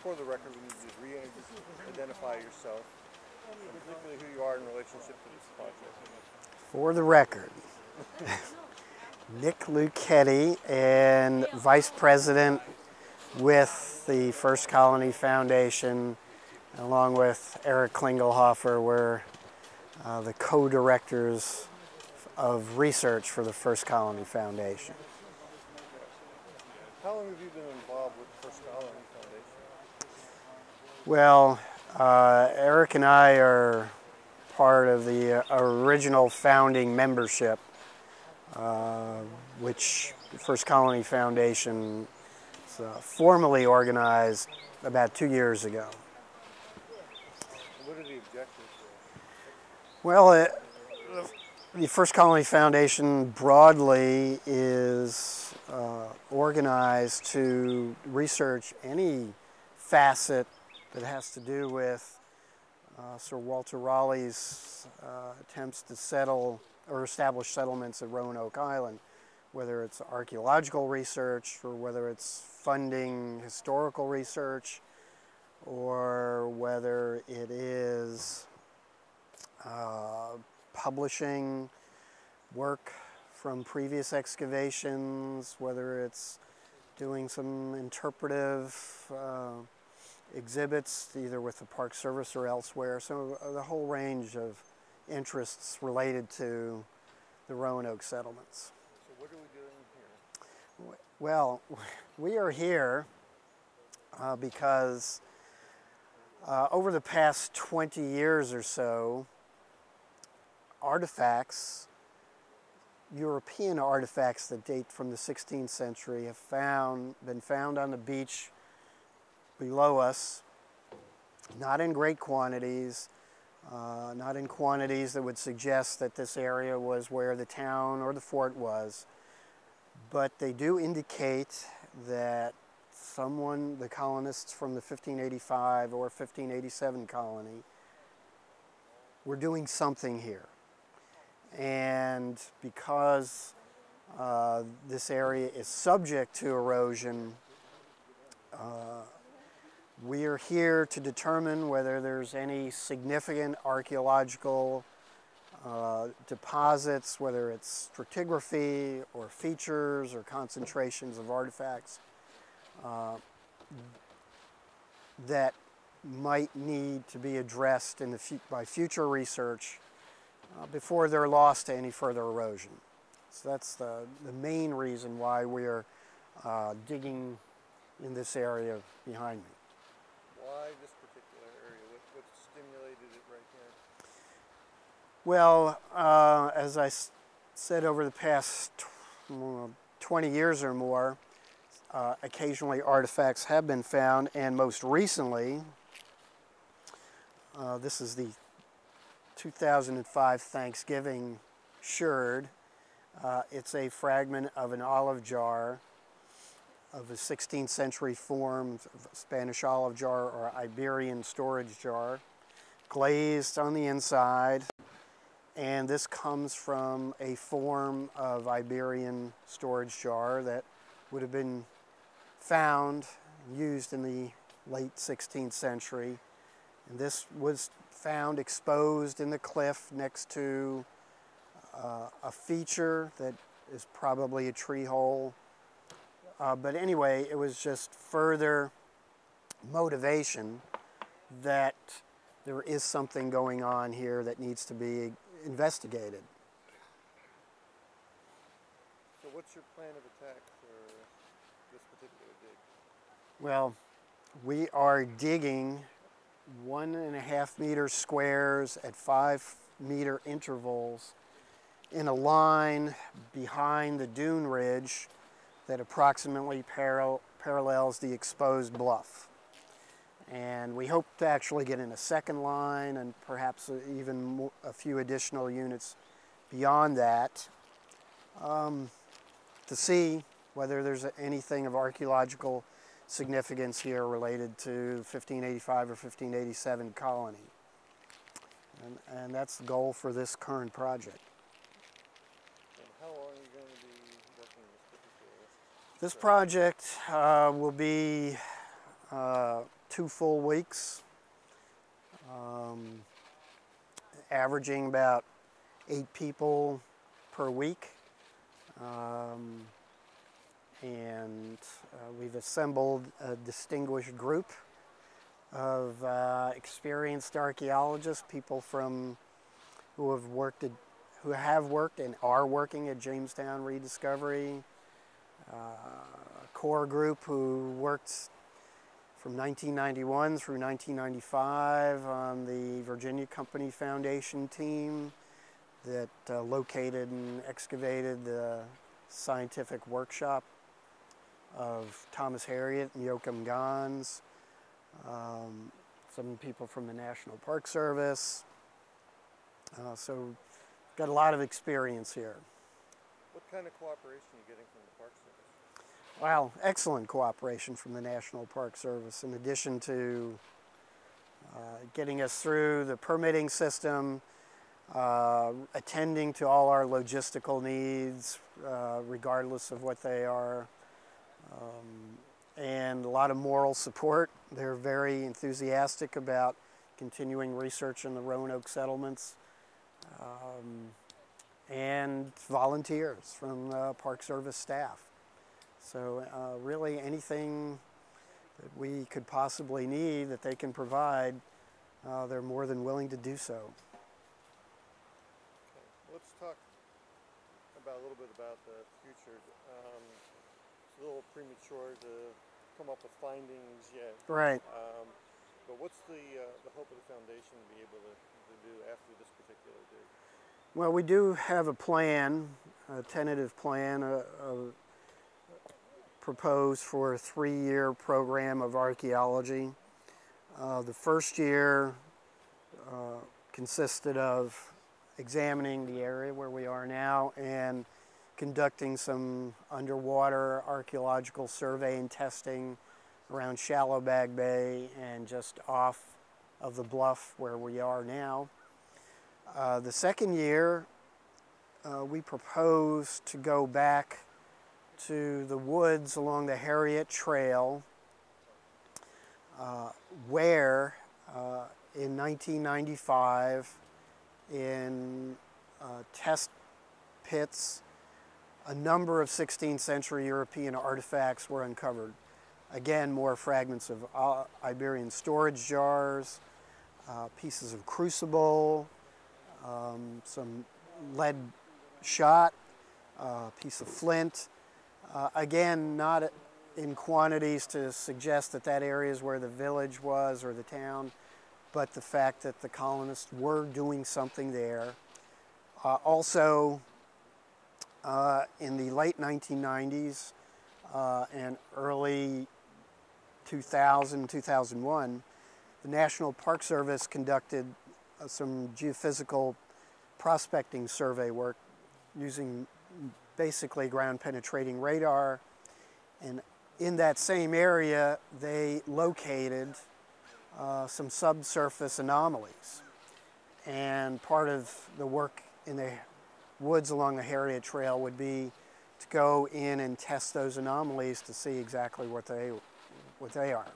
For the record, we need you to re-identify yourself, and particularly who you are in relationship to this project. For the record, Nick Luccketti, and Vice President with the First Colony Foundation, along with Eric Klingelhofer, we're the co-directors of research for the First Colony Foundation. How long have you been involved with the First Colony Foundation? Well, Eric and I are part of the original founding membership, which the First Colony Foundation formally organized about 2 years ago. What are the objectives? Well, the First Colony Foundation broadly is organized to research any facet that has to do with Sir Walter Raleigh's attempts to settle or establish settlements at Roanoke Island, whether it's archaeological research or whether it's funding historical research, or whether it is publishing work from previous excavations, whether it's doing some interpretive exhibits either with the Park Service or elsewhere. So the whole range of interests related to the Roanoke settlements. So what are we doing here? Well, we are here because over the past 20 years or so, artifacts, European artifacts that date from the 16th century have been found on the beach below us, not in great quantities, not in quantities that would suggest that this area was where the town or the fort was, but they do indicate that someone, the colonists from the 1585 or 1587 colony, were doing something here. And because this area is subject to erosion, we are here to determine whether there's any significant archaeological deposits, whether it's stratigraphy or features or concentrations of artifacts that might need to be addressed by future research before they're lost to any further erosion. So that's the main reason why we're digging in this area behind me. Why this particular area? What stimulated it right here? Well, as I said, over the past 20 years or more, occasionally artifacts have been found, and most recently, this is the 2005 Thanksgiving sherd. It's a fragment of an olive jar of a 16th century form, Spanish olive jar or Iberian storage jar, glazed on the inside. And this comes from a form of Iberian storage jar that would have been found, used in the late 16th century. And this was found exposed in the cliff next to a feature that is probably a tree hole. But anyway, it was just further motivation that there is something going on here that needs to be investigated. So what's your plan of attack for this particular dig? Well, we are digging 1.5 meter squares at 5 meter intervals in a line behind the dune ridge that approximately parallels the exposed bluff. And we hope to actually get in a second line and perhaps even a few additional units beyond that to see whether there's anything of archaeological significance here related to 1585 or 1587 colony. And that's the goal for this current project. And how long are you going to be working on this particular? This project will be 2 full weeks, averaging about 8 people per week. And we've assembled a distinguished group of experienced archaeologists, people who have worked and are working at Jamestown Rediscovery, a core group who worked from 1991 through 1995 on the Virginia Company Foundation team that located and excavated the scientific workshop of Thomas Harriot and Joachim Gans, some people from the National Park Service. So got a lot of experience here. What kind of cooperation are you getting from the Park Service? Wow, excellent cooperation from the National Park Service. In addition to getting us through the permitting system, attending to all our logistical needs, regardless of what they are, and a lot of moral support. They're very enthusiastic about continuing research in the Roanoke settlements, and volunteers from the Park Service staff. So really anything that we could possibly need that they can provide, they're more than willing to do so. Okay. Let's talk a little bit about the future. It's a little premature to come up with findings yet. Right. But what's the hope of the foundation to be able to do after this particular date? Well, we do have a plan, a tentative plan, proposed for a 3-year program of archaeology. The first year consisted of examining the area where we are now and conducting some underwater archaeological survey and testing around Shallow Bag Bay and just off of the bluff where we are now. The second year, we propose to go back to the woods along the Harriet Trail, where in 1995, in test pits, a number of 16th century European artifacts were uncovered. Again, more fragments of Iberian storage jars, pieces of crucible, some lead shot, piece of flint. Again, not in quantities to suggest that that area is where the village was or the town, but the fact that the colonists were doing something there. Also, in the late 1990s and early 2000, 2001, the National Park Service conducted some geophysical prospecting survey work using basically ground penetrating radar, and in that same area they located some subsurface anomalies, and part of the work in the woods along the Harriet Trail would be to go in and test those anomalies to see exactly what they are.